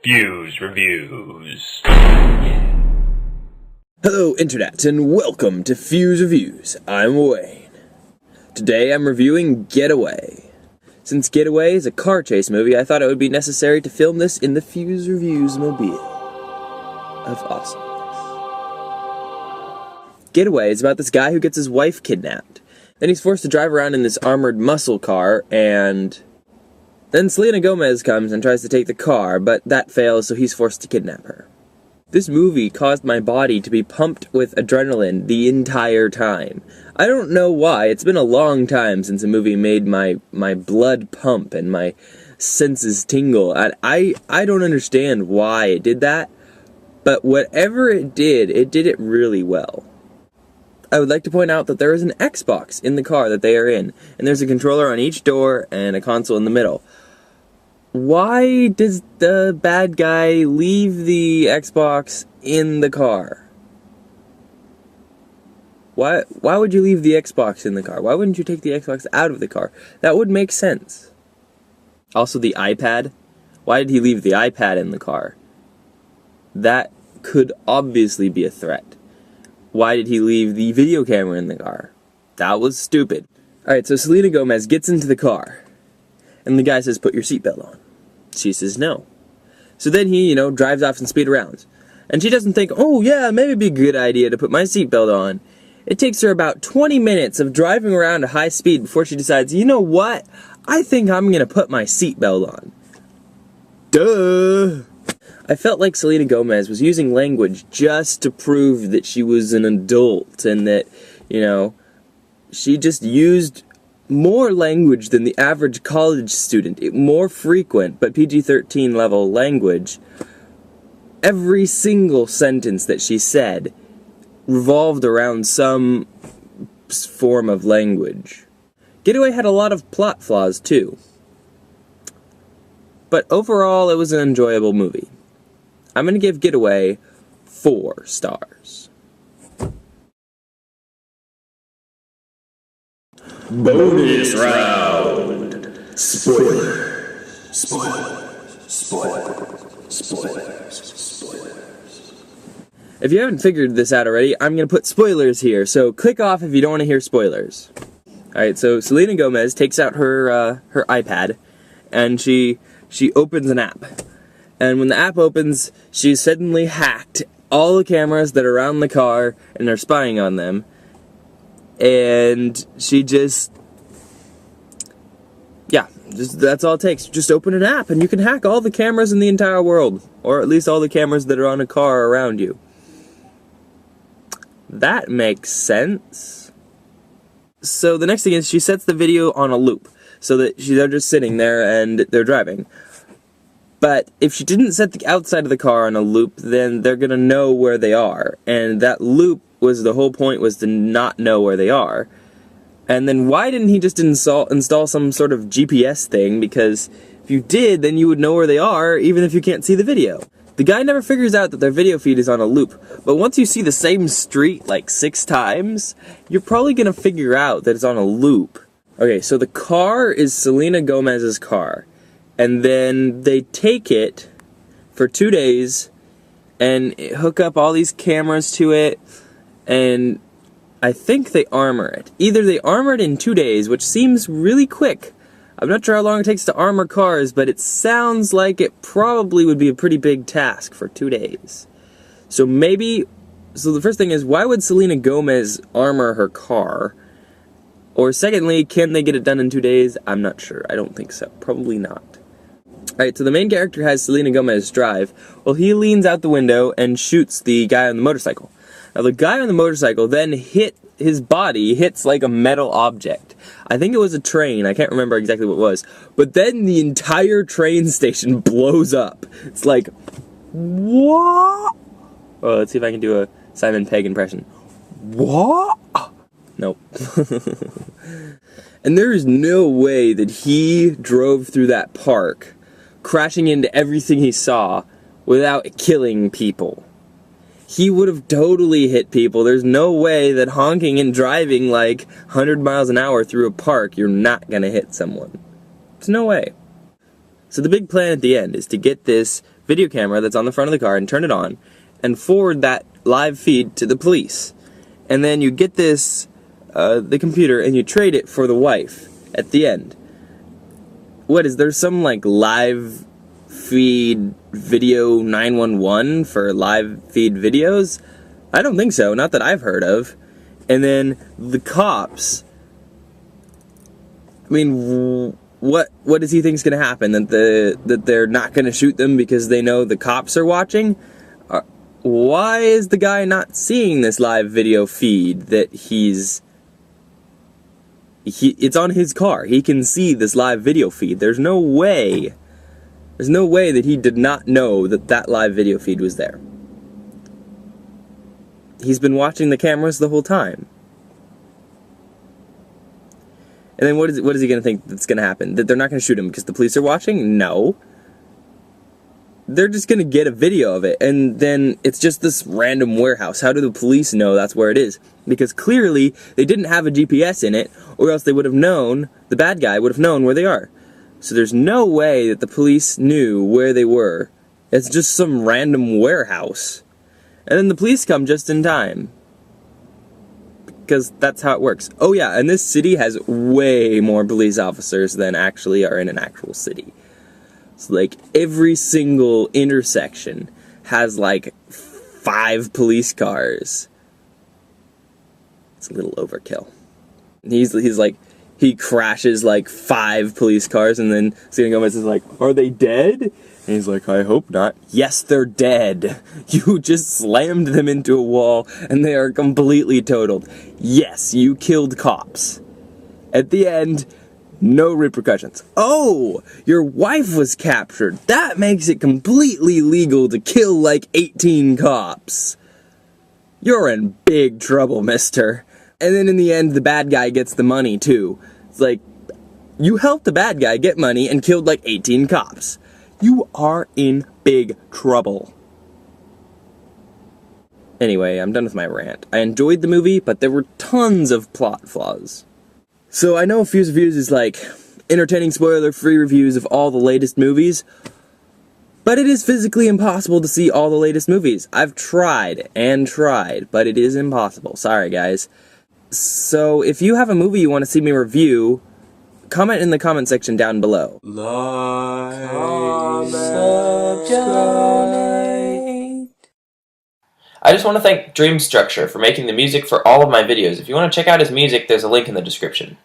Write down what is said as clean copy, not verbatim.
FuseReviews. Hello Internet, and welcome to FuseReviews. I'm Wayne. Today I'm reviewing Getaway. Since Getaway is a car chase movie, I thought it would be necessary to film this in the FuseReviews mobile of awesomeness. Getaway is about this guy who gets his wife kidnapped. Then he's forced to drive around in this armored muscle car, and then Selina Gomez comes and tries to take the car, but that fails, so he's forced to kidnap her. This movie caused my body to be pumped with adrenaline the entire time. I don't know why. It's been a long time since a movie made my blood pump and my senses tingle. I don't understand why it did that, but whatever it did it really well. I would like to point out that there is an Xbox in the car that they are in, and there's a controller on each door and a console in the middle. Why does the bad guy leave the Xbox in the car? Why would you leave the Xbox in the car? Why wouldn't you take the Xbox out of the car? That would make sense. Also, the iPad. Why did he leave the iPad in the car? That could obviously be a threat. Why did he leave the video camera in the car? That was stupid. Alright, so Selina Gomez gets into the car, and the guy says, "Put your seatbelt on." She says no. So then he, drives off and speed around. And she doesn't think, oh yeah, maybe it'd be a good idea to put my seatbelt on. It takes her about 20 minutes of driving around at high speed before she decides, you know what? I think I'm gonna put my seatbelt on. Duh! I felt like Selina Gomez was using language just to prove that she was an adult and that, she just used more language than the average college student. More frequent, but PG-13 level language. Every single sentence that she said revolved around some form of language. Getaway had a lot of plot flaws too. But overall, it was an enjoyable movie. I'm gonna give Getaway 4 stars. Bonus round. Spoilers. Spoilers. If you haven't figured this out already, I'm gonna put spoilers here, so click off if you don't want to hear spoilers. Alright, so Selina Gomez takes out her iPad, and she opens an app. And when the app opens, she's suddenly hacked all the cameras that are around the car, and they're spying on them. And she that's all it takes. Just open an app and you can hack all the cameras in the entire world. Or at least all the cameras that are on a car around you. That makes sense. So the next thing is she sets the video on a loop. So that they're just sitting there and they're driving. But if she didn't set the outside of the car on a loop, then they're gonna know where they are. And that loop the whole point was to not know where they are. And then why didn't he just install some sort of GPS thing? Because if you did, then you would know where they are, even if you can't see the video. The guy never figures out that their video feed is on a loop. But once you see the same street like 6 times, you're probably gonna figure out that it's on a loop. Okay, so the car is Selina Gomez's car. And then they take it for 2 days and hook up all these cameras to it. And I think they armor it. Either they armor it in 2 days, which seems really quick. I'm not sure how long it takes to armor cars, but it sounds like it probably would be a pretty big task for 2 days. So the first thing is, why would Selina Gomez armor her car? Or secondly, can they get it done in 2 days? I'm not sure. I don't think so. Probably not. Alright, so the main character has Selina Gomez drive. Well, he leans out the window and shoots the guy on the motorcycle. Now, the guy on the motorcycle then his body hits like a metal object. I think it was a train. I can't remember exactly what it was. But then the entire train station blows up. It's like, what? Oh, let's see if I can do a Simon Pegg impression. What? Nope. And there is no way that he drove through that park, crashing into everything he saw, without killing people. He would have totally hit people. There's no way that honking and driving like 100 miles an hour through a park, you're not gonna hit someone. There's no way. So the big plan at the end is to get this video camera that's on the front of the car and turn it on and forward that live feed to the police. And then you get this, the computer, and you trade it for the wife at the end. What is there some like live feed video 911 for live feed videos? I don't think so, not that I've heard of. And then the cops, I mean, what does he think's gonna happen? That they're not gonna shoot them because they know the cops are watching? Why is the guy not seeing this live video feed that it's on his car? He can see this live video feed. There's no way that he did not know that live video feed was there. He's been watching the cameras the whole time. And then what is he going to think that's going to happen? That they're not going to shoot him because the police are watching? No. They're just going to get a video of it, and then it's just this random warehouse. How do the police know that's where it is? Because clearly they didn't have a GPS in it, or else they would have known, the bad guy would have known where they are. So there's no way that the police knew where they were. It's just some random warehouse. And then the police come just in time. Because that's how it works. Oh yeah, and this city has way more police officers than actually are in an actual city. So like every single intersection has like 5 police cars. It's a little overkill. He's like, he crashes like 5 police cars, and then Selina Gomez is like, are they dead? And he's like, I hope not. Yes, they're dead. You just slammed them into a wall, and they are completely totaled. Yes, you killed cops. At the end, no repercussions. Oh, your wife was captured. That makes it completely legal to kill like 18 cops. You're in big trouble, mister. And then in the end, the bad guy gets the money, too. It's like, you helped the bad guy get money and killed like 18 cops. You are in big trouble. Anyway, I'm done with my rant. I enjoyed the movie, but there were tons of plot flaws. So I know FuseReviews is like entertaining spoiler-free reviews of all the latest movies, but it is physically impossible to see all the latest movies. I've tried and tried, but it is impossible. Sorry, guys. So if you have a movie you want to see me review, comment in the comment section down below. Like, Subscribe. I just want to thank Dreamstructure for making the music for all of my videos. If you want to check out his music, there's a link in the description.